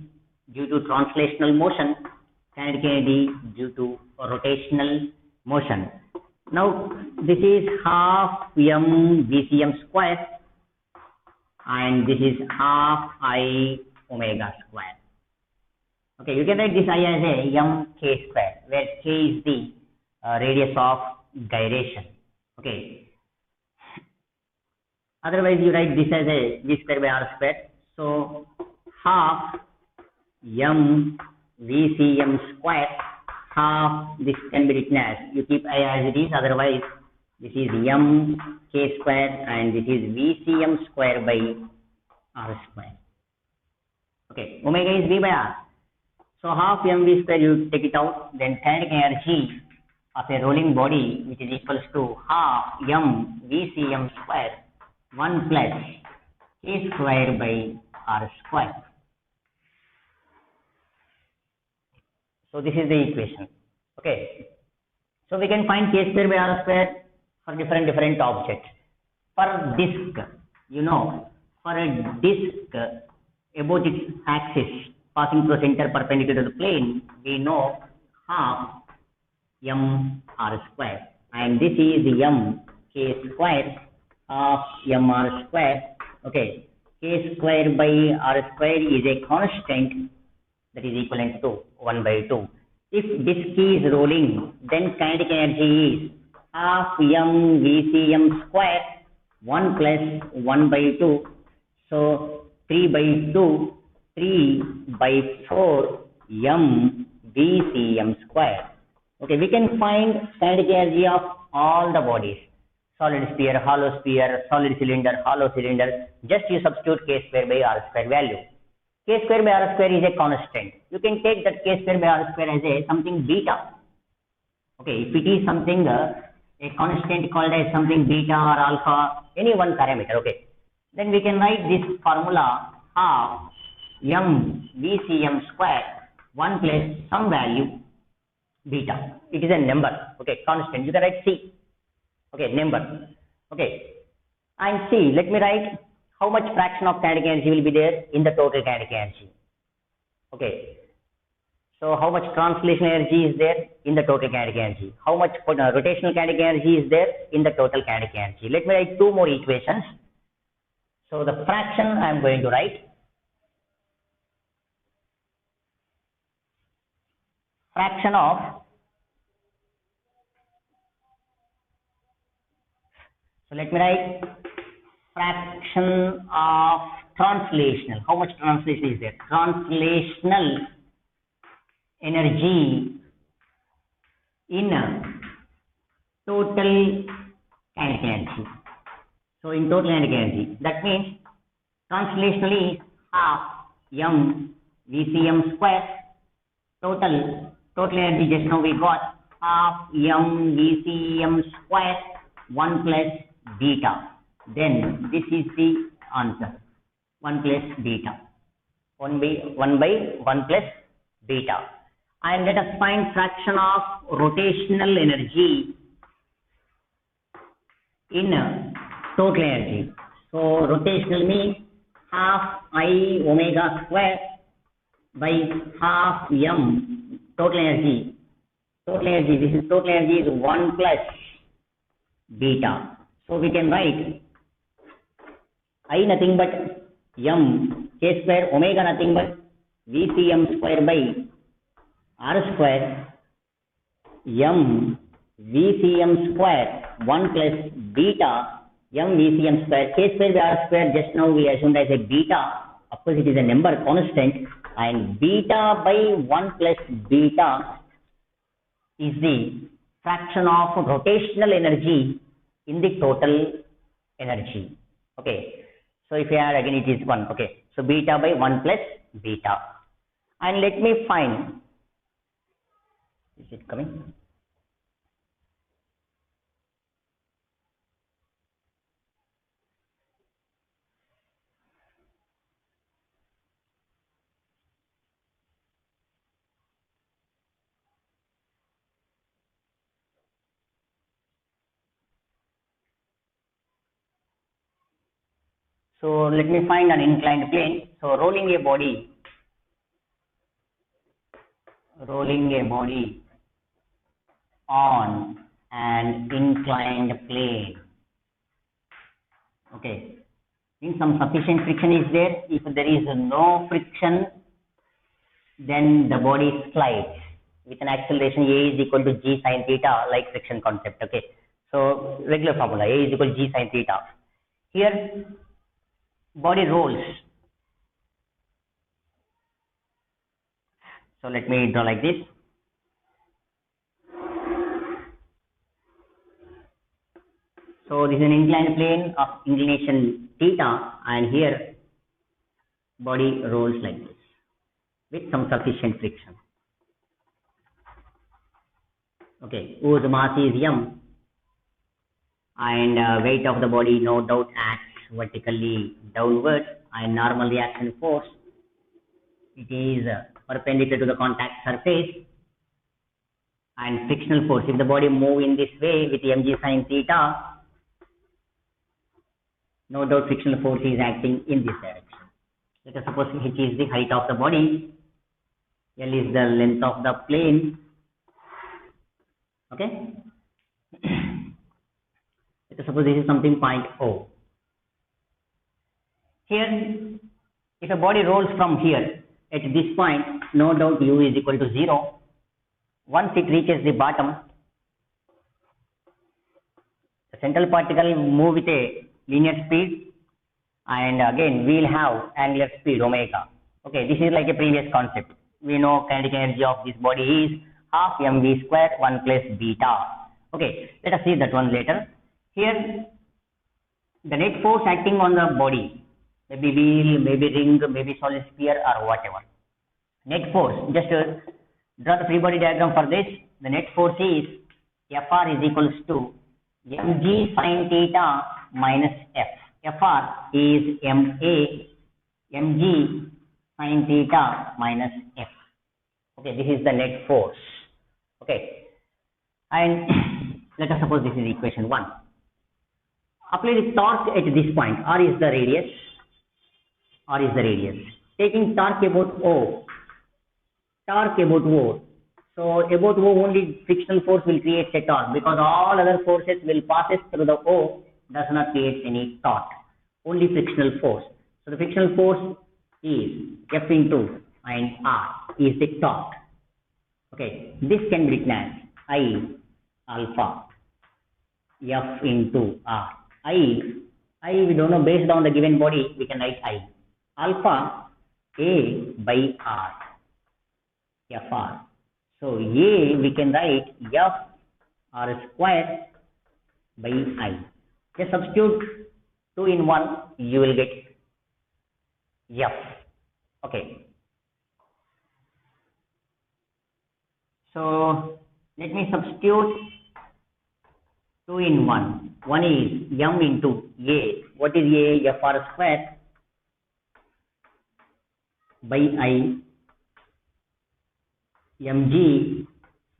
due to translational motion, kinetic energy due to rotational motion. Now, this is half m Vcm square, and this is half I omega square. Okay, you can write this I as a m k square, where k is the radius of gyration. Okay. Otherwise, you write this as a v square by r square. So half m Vcm square, half this can be written as, you keep I as it is, otherwise this is m k square and this is Vcm square by r square. Okay, omega is v by r. So half mv square you take it out, then kinetic energy of a rolling body, which is equals to half m VCm square 1 plus k square by r square. So this is the equation. Okay. So we can find k square by r square for different objects. For disk, you know, for a disk about its axis passing through center perpendicular to the plane, we know half m r square, and this is m k square of m r square. Okay, k square by r square is a constant that is equivalent to 1 by 2. If disk is rolling, then kinetic energy is half m VCm square 1 plus 1 by 2. So 3 by 2, 3 by 4 m VCm square. Okay, we can find kinetic energy of all the bodies. Solid sphere, hollow sphere, solid cylinder, hollow cylinder. Just you substitute k square by r square value. K square by r square is a constant. You can take that k square by r square as a something beta. Okay, if it is something a constant called as something beta or alpha, any one parameter. Okay, then we can write this formula half m VCm square 1 plus some value beta. It is a number. Okay, constant. You can write c. Okay, number. Okay, and c. Let me write how much fraction of kinetic energy will be there in the total kinetic energy. Okay, so how much translational energy is there in the total kinetic energy? How much rotational kinetic energy is there in the total kinetic energy? Let me write two more equations. So the fraction I am going to write. Fraction of let me write fraction of translational. How much translation is there? Translational energy in total kinetic energy. So in total kinetic energy, that means translationally is half m VCm square. Total energy just now we got half m VCm square 1 plus beta. Then this is the answer. 1 plus beta. 1 by 1 plus beta. And let us find fraction of rotational energy in total energy. So rotational means half I omega square by half m total energy. Total energy, this is total energy is 1 plus beta. So we can write I nothing but m k square omega nothing but VCm square by r square m VCm square 1 plus beta m VCm square k square by r square just now we assumed as a beta. Of course it is a number constant, and beta by 1 plus beta is the fraction of rotational energy in the total energy. Okay, so if you add again it is 1. Okay, so beta by 1 plus beta. And let me find, is it coming? So let me find an inclined plane. So rolling a body on an inclined plane. Okay, means some sufficient friction is there. If there is no friction, then the body slides with an acceleration a is equal to g sin theta, like friction concept. Okay, so regular formula, a is equal to g sin theta. Here body rolls. So let me draw like this. So this is an inclined plane of inclination theta, and here body rolls like this with some sufficient friction. okay, whose mass is m, and weight of the body no doubt acts vertically downwards, and normal reaction force, it is perpendicular to the contact surface, and frictional force, if the body move in this way with mg sin theta, no doubt frictional force is acting in this direction. Let us suppose h is the height of the body, l is the length of the plane, okay. Let us suppose this is something point O. Here, if a body rolls from here, at this point, no doubt u is equal to 0. Once it reaches the bottom, the central particle move with a linear speed, and again we will have angular speed omega. Okay, this is like a previous concept. We know kinetic energy of this body is half mv square 1 plus beta. Okay, let us see that one later. Here, the net force acting on the body, maybe wheel, maybe ring, maybe solid sphere or whatever. Net force, just draw the free body diagram for this. The net force is Fr is equals to mg sin theta minus F. Fr is ma mg sin theta minus F. Okay, this is the net force. Okay, and let us suppose this is equation 1. Apply the torque at this point. R is the radius. R is the radius. Taking torque about O. Torque about O. So about O only frictional force will create a torque, because all other forces will pass through the O, does not create any torque. Only frictional force. So the frictional force is F into and R is the torque. Okay, this can be written as I alpha F into R. I we don't know, based on the given body we can write I. Alpha A by R. Fr. So A we can write F R square by I. Just substitute 2 in 1, you will get F. Okay. So let me substitute 2 in 1. One is m into A. What is A? Fr square by I mg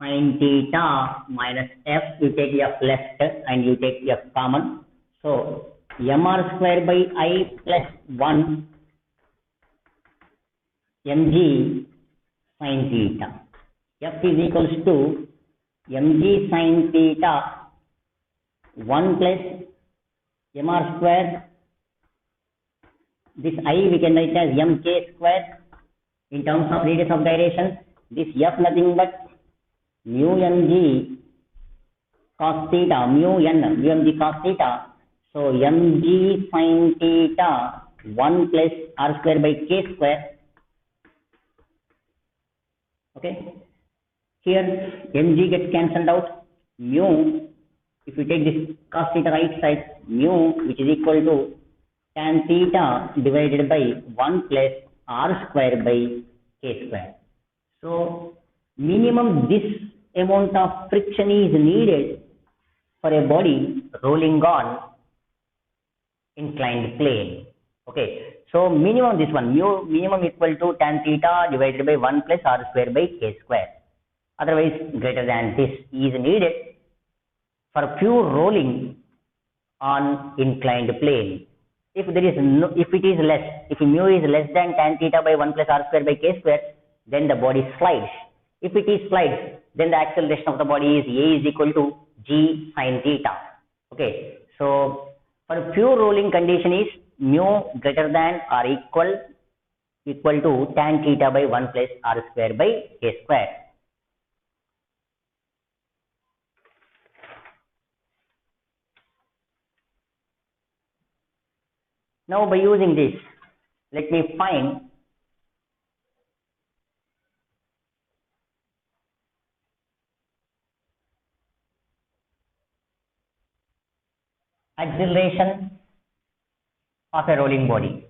sin theta minus F. You take F left and you take F common. So mr square by I plus 1 mg sin theta. F is equals to mg sin theta 1 plus mr square. This I we can write as mk square in terms of radius of gyration. This F nothing but mu mg cos theta, mu mg cos theta. So mg sin theta 1 plus r square by k square. Okay. Here mg gets cancelled out. Mu, if you take this cos theta right side, mu which is equal to tan theta divided by 1 plus r square by k square. So minimum this amount of friction is needed for a body rolling on inclined plane. Okay, so minimum this one, mu minimum equal to tan theta divided by 1 plus r square by k square. Otherwise greater than this is needed for pure rolling on inclined plane. If there is no, if it is less, if mu is less than tan theta by 1 plus r square by k square, then the body slides. If it is slides, then the acceleration of the body is A is equal to g sin theta. Okay, so for pure rolling condition is mu greater than or equal to tan theta by 1 plus r square by k square. Now by using this, let me find acceleration of a rolling body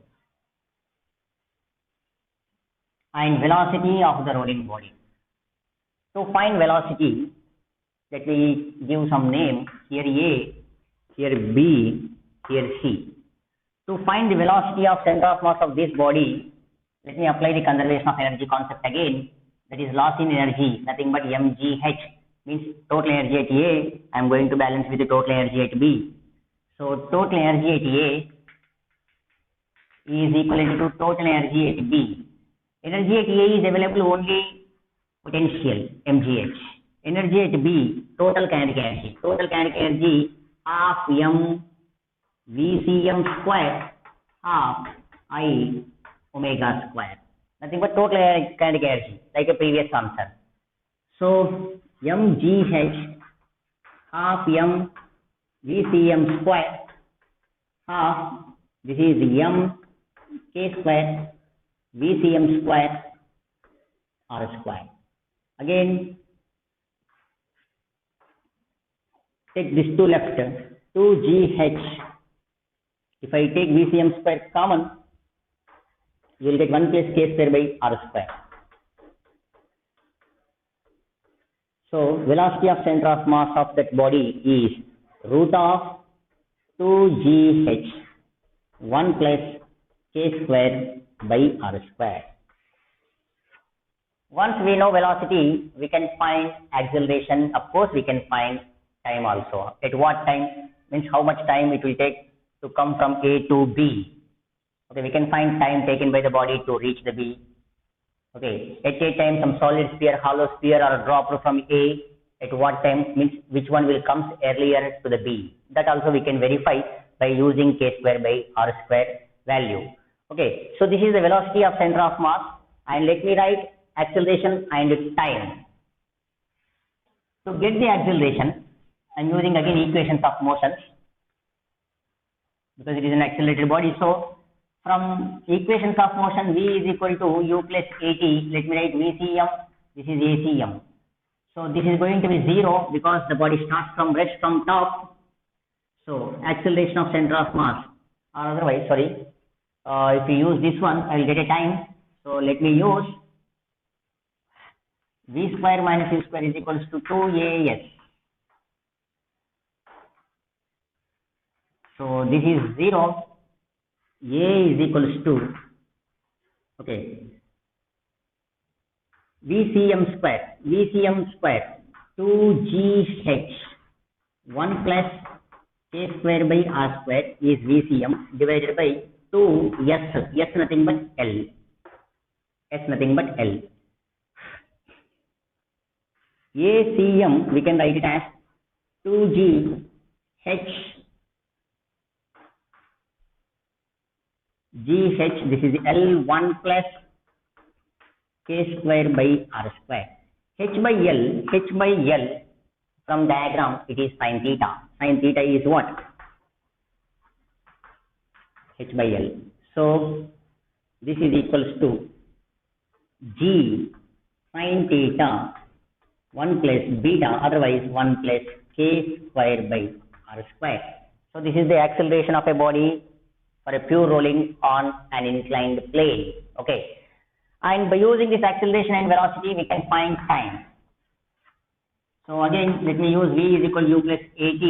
and velocity of the rolling body. To find velocity, Let me give some name. Here A, here B, here C. To find the velocity of center of mass of this body, let me apply the conservation of energy concept again. That is loss in energy, nothing but mgh, means total energy at A. I am going to balance with the total energy at B. So total energy at A is equivalent to total energy at B. Energy at A is available only potential mgh. Energy at B, total kinetic energy. Total kinetic energy half m VCM square half I omega square. Nothing but total kinetic energy, like a previous answer. So mgh half m VCM square half, this is m k square VCM square r square. Again, take this 2 left, 2gh. If I take VCM square common, you will get 1 plus k square by r square. So velocity of center of mass of that body is root of 2gh 1 plus k square by r square. Once we know velocity, we can find acceleration. Of course, we can find time also. At what time? Means how much time it will take to come from A to B. Okay, we can find time taken by the body to reach the B. Okay, at a time some solid sphere, hollow sphere are dropped from A. At what time? Means which one will come earlier to the B. That also we can verify by using k square by r square value. Okay, so this is the velocity of center of mass, and let me write acceleration and time. To get the acceleration, I am using again equations of motion, because it is an accelerated body. So from equations of motion, v is equal to u plus at. Let me write vcm, this is acm. So this is going to be 0 because the body starts from rest from top. So acceleration of center of mass, or otherwise, sorry, if you use this one, I will get a time. So let me use v square minus u square is equals to 2as. So this is 0, a is equals to, okay, VCM square 2gh 1 plus k square by r square is VCM divided by 2s, s nothing but L, s nothing but L. ACM we can write it as 2gh gh, this is L 1 plus k square by r square. H by L from diagram it is sin theta. Sin theta is what? H by L. So this is equals to G sin theta 1 plus beta, otherwise 1 plus k square by r square. So this is the acceleration of a body for a pure rolling on an inclined plane. Okay, and by using this acceleration and velocity, we can find time. So again, let me use v is equal to u plus at.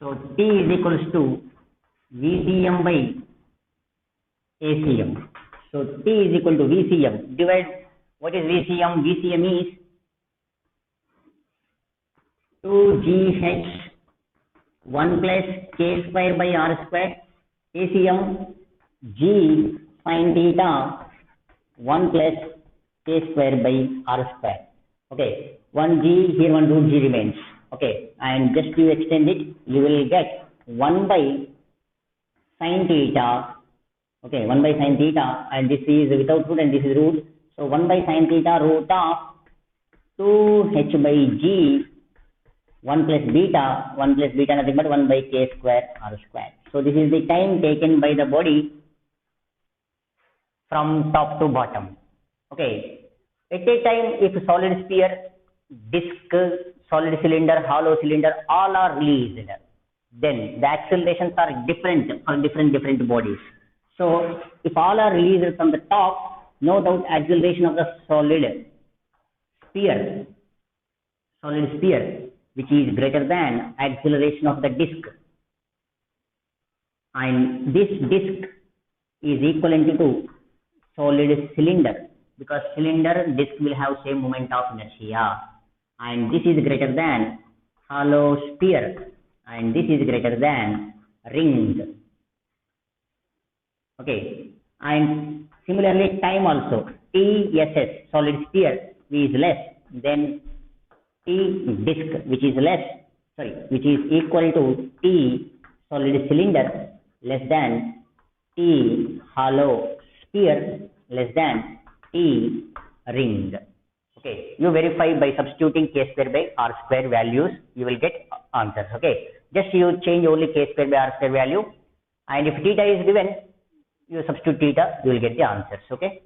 So t is equals to vcm by acm. So t is equal to vcm. Divide, what is vcm? Vcm is 2gh 1 plus k square by r square. ACM g sin theta 1 plus k square by r square. Okay, 1g here, 1 root g remains. Okay, and just to extend it, you will get 1 by sin theta. Okay, 1 by sin theta, and this is without root and this is root. So 1 by sin theta root of 2h by g 1 plus beta nothing but 1 by k square r square. So this is the time taken by the body from top to bottom. Okay, at a time, if solid sphere, disc, solid cylinder, hollow cylinder, all are released, then the accelerations are different for different bodies. So if all are released from the top, no doubt acceleration of the solid sphere solid sphere which is greater than acceleration of the disk, and this disk is equivalent to solid cylinder, because cylinder disk will have same moment of inertia, and this is greater than hollow sphere, and this is greater than ring. Okay, and similarly time also, TSS solid sphere is less than T disk which is which is equal to T solid cylinder less than T hollow sphere less than T ring. Okay, you verify by substituting k square by r square values, you will get answers. Okay, just you change only k square by r square value, and if theta is given, you substitute theta, you will get the answers. Okay.